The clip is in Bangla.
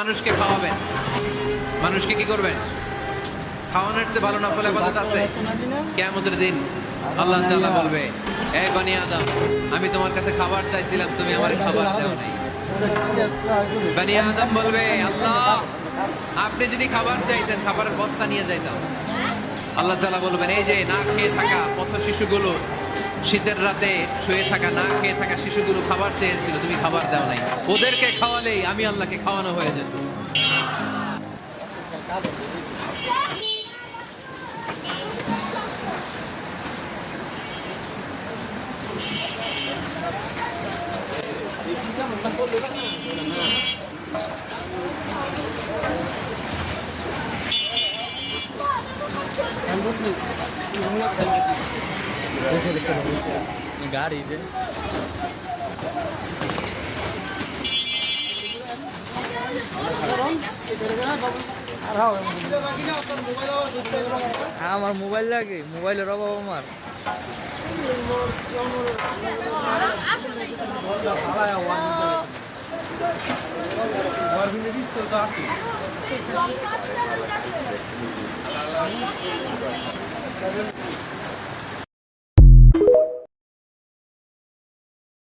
মানুষকে খাওয়াবেন, মানুষকে কি করবেন? খাওয়ানোর চেয়ে ভালো নফল ইবাদত আছে? কিয়ামতের দিন আল্লাহ তাআলা বলবে, এই বনি আদম, আমি তোমার কাছে খাবার চাইছিলাম, তুমি আমার খাবার দাও নাই। বনি আদম বলবে, আল্লাহ আপনি যদি খাবার চাইতেন খাবারের বস্তা নিয়ে যাইতাম। আল্লাহ তাআলা বলবেন, এই যে না খেয়ে থাকা পথ শিশুগুলো, শীতের রাতে শুয়ে থাকা না খেয়ে থাকা শিশুগুলো খাবার চেয়েছিল, তুমি খাবার দাও নাই। ওদেরকে খাওয়ালেই আমি আল্লাহকে খাওয়ানো হয়ে যেত। गाड़ी से আমার মোবাইল লাগে, মোবাইলের অভাব আমার। আছে